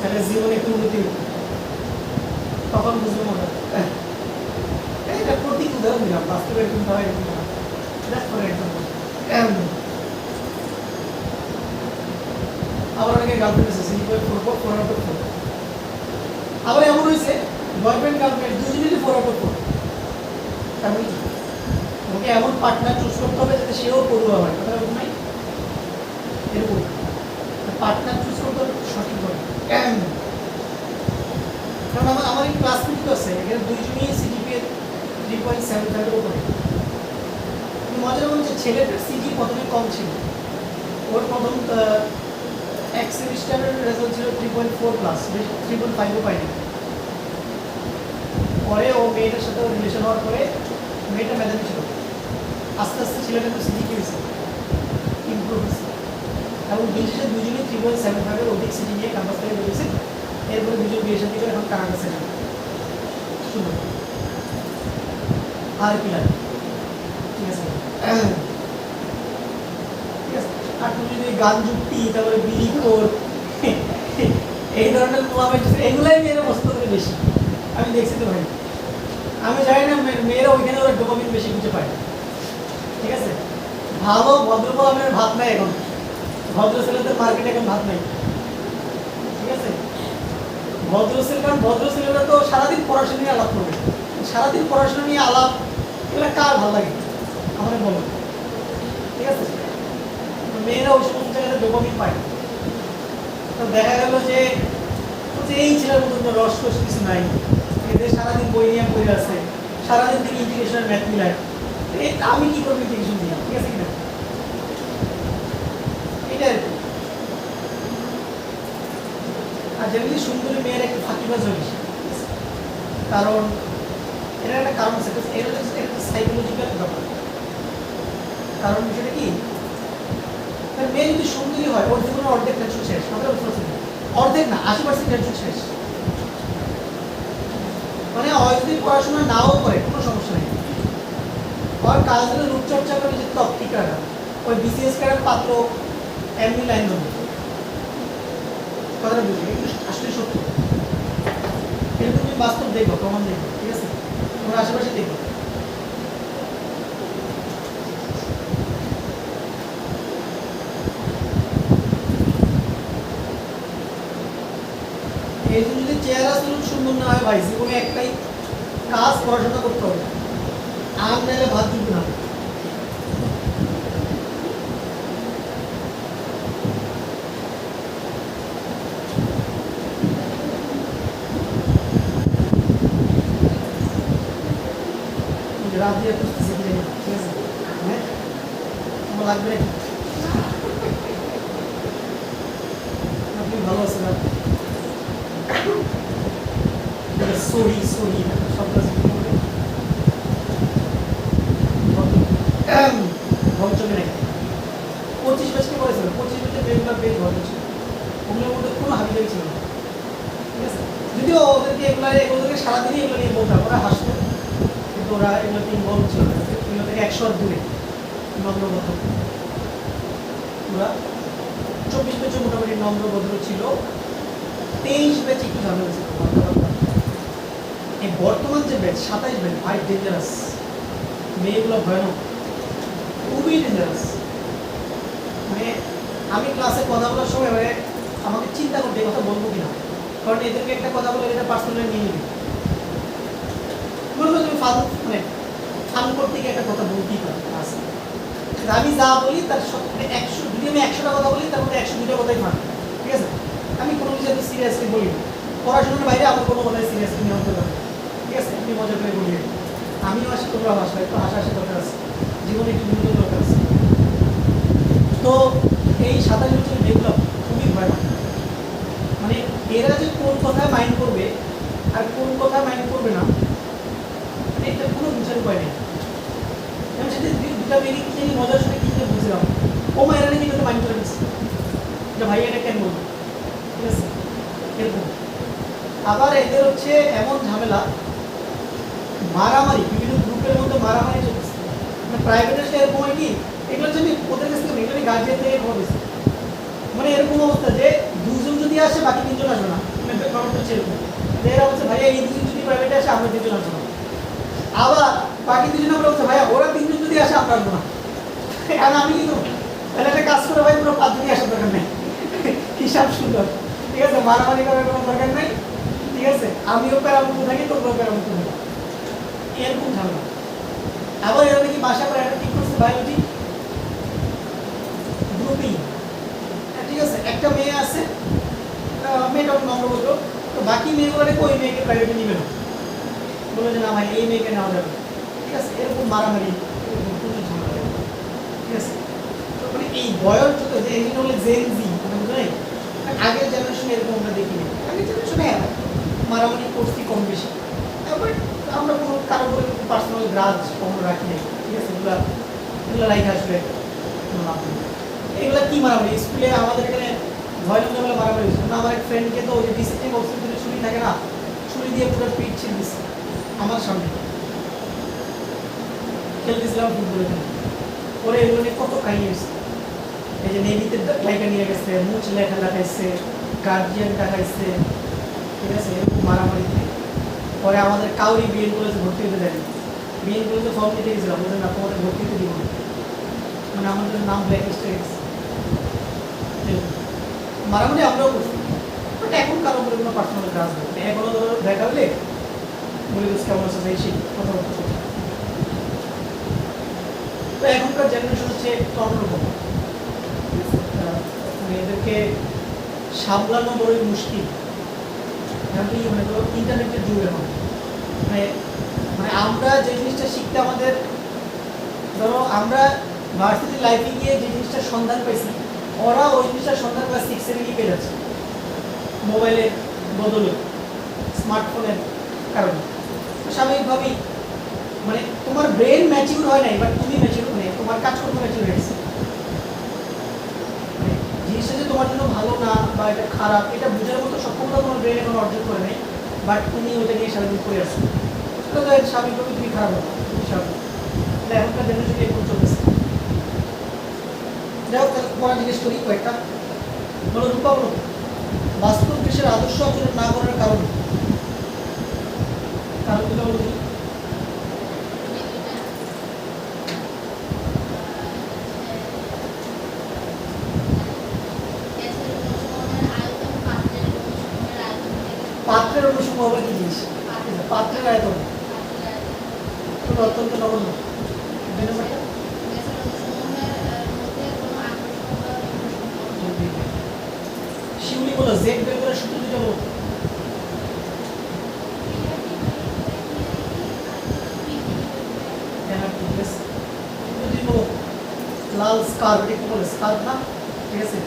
তাহলে জীবনে একটু উন্নতি হতো, তখন বুঝবে মনে এটা প্রতীক উদাহরণ দিলাম, বাস্তবে এরকম হয় এরকম না, জাস্ট ফর এক্সাম্পল। আবার অনেকে গার্লফ্রেন্ড আছে 4/4, আবার এমন হয়েছে বয়ফ্রেন্ড গার্লফ্রেন্ড দুজনেরই 4/4, তার মানে কি ওকে এমন পার্টনার চুজ করতে হবে যাতে সেও পড়ুয়া হয়, কথা বলুন নাই এরকম পার্টনার চুজ করতে হবে সঠিকভাবে। কারণ আমার এই ক্লাসমেট তো আছে, এখানে দুইজনই সিজিপিএ 3.75 এর উপরে। মজার মনে হচ্ছে ছেলেটার সিজি প্রথমে কম ছিল, ওর প্রথম এক সেমিস্টারের রেজাল্ট ছিল 3.4 প্লাস, 3.5ও পাইনি। পরে ও মেয়েটার সাথে রিলেশন হওয়ার পরে মেয়েটা মেধাবী ছিল, আস্তে আস্তে ছেলেটা তো সিজি কি হয়েছে ইমপ্রুভ হয়েছে, এবং দিন শেষে দুজনেই 3.75 এর অধিক সিজি নিয়ে ক্যাম্পাস থেকে বেরিয়েছে। এরপরে দুজন বিয়ে শাদী করে এখন কানাডা সেটেল, সুন্দর আর কি লাগে, ঠিক আছে। ঠিক আছে, আর তুমি যদি গান যুক্তি তারপরে বিড়ি কোর এই ধরনের মোলামেন্ট এগুলাই মেয়েরা পছন্দ করে বেশি, আমি দেখছি তো ভাই। আমি জানি না মেয়েরা ওইখানে ওরা ডোপামিন বেশি খুঁজে পায়, ঠিক আছে। ভালো ভদ্র পোলামের ভাত নাই এখন, ভদ্র ছেলেদের মার্কেটে এখন ভাত নাই, ঠিক আছে। ভদ্র ছেলে, কারণ ভদ্র ছেলেরা তো সারাদিন পড়াশোনা নিয়ে আলাপ করবে, সারাদিন পড়াশোনা নিয়ে আলাপ এগুলো কার ভালো লাগে আমাদের বলো, ঠিক আছে। মেয়েরা ওই সমস্ত জায়গাতে ডোপামিন পায়, তো দেখা গেল যে এই ছেলের মতো কোনো রস রস কিছু নাই, এদের সারাদিন বই নিয়ে পড়ে আছে, সারাদিন থেকে ইন্টিগ্রেশনের ম্যাথ মিলায়, আমি কি করবো ইন্টিগ্রেশন দিয়ে, ঠিক আছে কিনা, এটা আর কি। আর যেমনি সুন্দরী মেয়ের একটু ফাঁকিবাজ হয় বেশি, কারণ এটার একটা কারণ আছে, এটা একটা সাইকোলজিক্যাল ব্যাপার। কারণ বিষয়টা কি, মেয়ে যদি সুন্দরী হয় ওর জীবনের অর্ধেক টেনশন শেষ, অর্ধেক না 80% টেনশন শেষ। মানে হয় যদি পড়াশোনা নাও করে কোনো সমস্যা নেই, আর কাজ হলে রূপচর্চা করে যে তত্ত্বিক রাখা, ওই বিসিএস কারের পাত্র এমনি লাইন দেবো, কথাটা বুঝলি আসলে সত্য, কিন্তু তুমি বাস্তব দেখো, প্রমাণ দেখো, ঠিক আছে, তোমার আশেপাশে দেখো। এই যদি চেহারা সুন্দর না হয় ভাই, জীবনে একটাই কাজ পড়াশোনা করতে হবে, আম নাইলে ভাত দিব না। রাত দিয়ে খুঁজতেছি কি জানি, ঠিক আছে? হ্যাঁ, আমার লাগবে নাকি? আপনি ভালো আছেন? সহি সহি শব্দ আছে কি বলবে? ভদ্রচকে নাকি 25 ব্যাচকে করেছিল, 25 ব্যাচে বেশিরভাগ বেশ ভদ্র ছিল, ওগুলোর মধ্যে কোনো হাবিজাবি ছিল না, ঠিক আছে? যদিও ওদেরকে ওদেরকে সারাদিনই এগুলো নিয়ে বলতাম, ওরা হাসতো, কিন্তু ওরা এগুলোতে ইনভলভ ছিল না, এগুলো থেকে 100 হাত দূরে নম্রভদ্র। ওরা 24 ব্যাচে মোটামুটি নম্রভদ্র ছিল, 23 ব্যাচে একটু ঝামেলা ছিল। এই বর্তমান যে ব্যাচ 27 ব্যাচ ভাই ডেঞ্জারাস, মেয়েগুলো ভয়ানক, খুবই ডেঞ্জারাস। মানে আমি ক্লাসে কথা বলার সময় মানে আমাকে চিন্তা করতে কথা বলবো কিনা, কারণ এদেরকে একটা কথা বলে এটা পার্সোনালি নিয়ে নিবি। মনে করো তুমি মানে ফান করতে গিয়ে একটা কথা বলতেই পারো, আমি যা বলি তার 100, যদি আমি 100টা কথা বলি তার মধ্যে 102টা কথাই ফান, ঠিক আছে? আমি কোনো কিছু এত সিরিয়াসলি বলি না, পড়াশোনার বাইরে আমার কোনো কথাই সিরিয়াসলি নিয়ে হতে পারে, ঠিক আছে? আমি মজা করে বলি, আমিও আসি, তোমরা হাসবে, একটু হাসাহাসি দরকার আছে, জীবনে একটু বিনোদন দরকার আছে। তো এই 27 বছরের মেয়েগুলো খুবই ভয়ানক, মানে এরা যে কোন কথায় মাইন্ড করবে আর কোন কথায় মাইন্ড করবে না, মানে এটা কোনো বুঝার উপায় নেই। আমি সেটা দুটা মেয়ে কি জানি মজার সাথে কি জানি বুঝলাম, ও মা এরা নাকি মাইন্ড করে দিচ্ছে যে ভাই এটা কেন বলবো, ঠিক আছে? এরকম আবার এদের হচ্ছে এমন ঝামেলা, মারামারি, বিভিন্ন গ্রুপের মধ্যে মারামারি চলছে, মানে প্রাইভেটের সাথে এরকম হয় কি, এগুলো হচ্ছে আমি ওদের কাছ থেকে এগুলো গার্জিয়ান থেকে খবর পেয়েছি, মানে এরকম অবস্থা যে দুজন যদি আসে বাকি 3 জন আসবে না, মানে ব্যাপারটা হচ্ছে এরকম, এরা বলছে ভাইয়া এই 2 জন যদি প্রাইভেটে আসে আমরা 3 জন আসবো না, আবার বাকি 2 জন আমরা বলছে ভাইয়া ওরা 3 জন যদি আসে আমরা আসবো না। কারণ আমি কিন্তু তাহলে একটা কাজ করে ভাই পুরো 5 জনই আসার দরকার নেই, হিসাব সুন্দর, ঠিক আছে? মারামারি করার কোনো দরকার নেই, ঠিক আছে? আমিও প্যারামুক্ত থাকি, তোমরাও প্যারামুক্ত থাকি, এরকম ঝামেলা। আবার এরা নাকি বাসা করে একটা ঠিক করছে বায়োলজি গ্রুপিং, ঠিক আছে? একটা মেয়ে আছে, মেয়েটা নম্বর বলতো, তো বাকি মেয়েগুলো ওই মেয়েকে প্রাইভেটে নিবে না, বলে যে না ভাই এই মেয়েকে নেওয়া যাবে, ঠিক আছে? এরকম মারামারি, এরকম প্রচুর ঝামেলা, ঠিক আছে? তো মানে এই বয়স যত যে এগুলো হলে জেন জি, মানে বুঝো নাই, আগের জেনারেশনে এরকম আমরা দেখিনি, আগের জেনারেশনে মারামারি করছি কম বেশি, বাট আমরা কোনো কারো করে পার্সোনাল গ্রাজ কখনো রাখি নাই, ঠিক আছে? এগুলো লাইক আসবে এগুলো কি মারামারি, স্কুলে আমাদের এখানে ভয়ানক ঝামেলা মারামারি হয়েছিল না, আমার এক ফ্রেন্ডকে তো ওই যে ডিসিপ্লিন অফিসের ভিতরে ছুরি থাকে না, ছুরি দিয়ে পুরো পিঠ ছিঁড়ে দিচ্ছে আমার সামনে, খেলতেছিলাম ফুটবলের জন্য, পরে এগুলো নিয়ে কত কাহিনী হয়েছে, এই যে নেভিতে লাইকা নিয়ে গেছে, মুচ লেখা দেখাইছে, গার্জিয়ান দেখাইছে, ঠিক আছে? এরকম মারামারি, পরে আমাদের কাউরি বিএন কলেজে ভর্তি হতে দেয়নি, বিএন কলেজে ফর্ম দিতে গেছিলাম, বলছেন না তোমাদের ভর্তি হতে দিব না, মানে আমাদের নাম ব্ল্যাক লিস্টে গেছে, মারামারি আমরাও করছি, বাট এখন কারো করে কোনো পার্সোনাল গ্রাস নেই, এখনো ধরো দেখা হলে বলে দিচ্ছি কেমন আছে সেই কথাবার্তা করছে। তো এখনকার জেনারেশন হচ্ছে অন্যরকম, মানে এদেরকে সামলানো বড়ই মুশকিল, আপনি মানে ধরো ইন্টারনেটের যুগ এখন, মানে মানে আমরা যে জিনিসটা শিখতে আমাদের, ধরো আমরা ভার্সিটি লাইফে গিয়ে যে জিনিসটার সন্ধান পাইছি, ওরা ওই জিনিসটার সন্ধান ক্লাস 6 7 পেয়ে যাচ্ছে মোবাইলের বদলে, স্মার্টফোনের কারণে। স্বাভাবিকভাবেই মানে তোমার ব্রেন ম্যাচিউর হয় নাই, বাট তুমি ম্যাচিউর, মানে তোমার কাজ করতে ম্যাচিউর হয়ে গেছে, মানে জিনিসটা যে তোমার জন্য ভালো না বা এটা খারাপ এটা বোঝার মতো সক্ষমতা তোমার ব্রেন এখন অর্জন করে নেই, বাট তুমি ওইটা নিয়ে সারাদিন করে আসছো, সেটা তো স্বাভাবিকভাবে তুমি খারাপ হবে, তুমি স্বাভাবিক। তাহলে এখনকার জেনারেশন এরকম চলতেছে। যাই হোক, পড়া জিজ্ঞেস করি কয়েকটা, বলো রূপা, বলো বাস্তব দেশের আদর্শ আচরণ না করার কারণ, কারণগুলো বলো দেখি। পাত্রের অনুষঙ্গ হবে কি জিনিস, পাত্রের আয়তন অত্যন্ত নগণ্য, শিউলি বলো, জেড বের করে সূত্র দুটো বলো। কার্ভ, এটা কি বলে কার্ভ না, ঠিক আছে।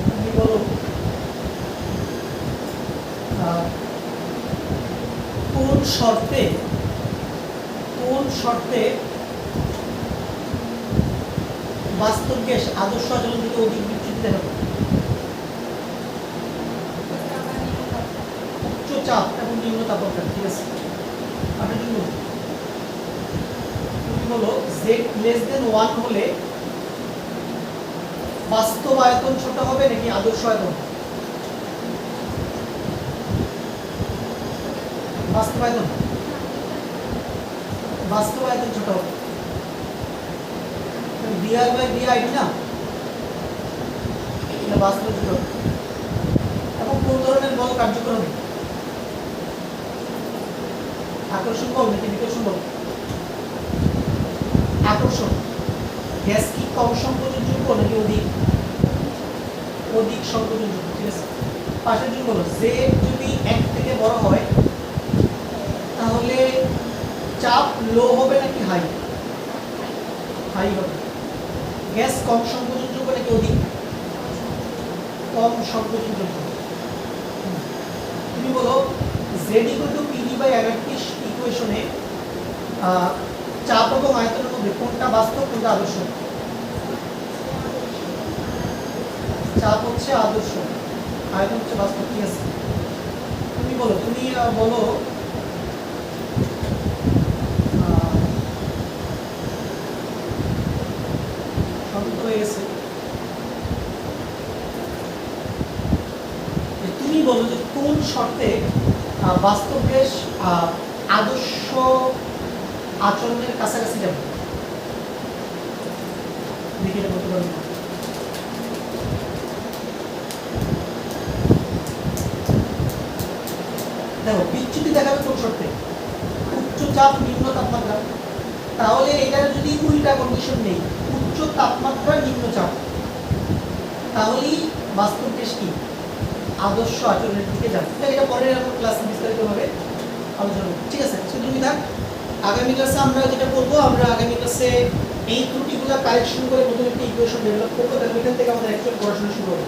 তুমি বলো কোন শর্তে বাস্তব গ্যাস আদর্শ আচরণ থেকে অধিক বিচ্যুতি দেখাবে? উচ্চ চাপ এবং নিম্ন তাপমাত্রা, ঠিক আছে। আপনার জন্য তুমি বলো Z <1 হলে বাস্তব আয়তন ছোট হবে নাকি আদর্শ আয়তন? বাস্তব আয়তন ছোট হবে, dr by dI না, এটা বাস্তব ছোট হবে। এবং কোন ধরনের বল কার্যকর হবে? আকর্ষণ বল নাকি বিকর্ষণ বল? আকর্ষণ। গ্যাস কি কম সংকোচনযোগ্য নাকি অধিক সংকোচনযোগ্য, ঠিক আছে। পাশের জন্য বলো Z যদি 1 থেকে বড় হয় তাহলে চাপ লো হবে নাকি হাই হবে? গ্যাস কম সংকোচনযোগ্য নাকি অধিক? কম সংকোচনযোগ্য। তুমি বলো Z = PD/MRT ইকুয়েশনে চাপ এবং আয়তনের মধ্যে কোনটা বাস্তব কোনটা আদর্শ? চাপ হচ্ছে আদর্শ, আয়তন হচ্ছে বাস্তব, ঠিক আছে। তুমি বলো হয়ে গেছে। তুমি বলো যে কোন শর্তে বাস্তব গ্যাস আদর্শ আচরণের কাছাকাছি যাবে? দেখি এটা বলতে পারবো। দেখো বিচ্যুতি দেখাবে কোন শর্তে? উচ্চ চাপ নিম্ন তাপমাত্রা। তাহলে এটার যদি উল্টা কন্ডিশন নেই, উচ্চ তাপমাত্রা নিম্ন চাপ, তাহলেই বাস্তব গ্যাস কি আদর্শ আচরণের দিকে যাবে। এটা পরের ক্লাসে বিস্তারিতভাবে আলোচনা করব, ঠিক আছে। তুমি থাক, আগামী ক্লাসে আমরা যেটা করবো, আমরা আগামী ক্লাসে এই ত্রুটিগুলো কারেকশন করে নতুন একটা ইকুয়েশন ডেভেলপ করবো, তাহলে এখান থেকে আমাদের অ্যাকচুয়াল পড়াশোনা শুরু হবে।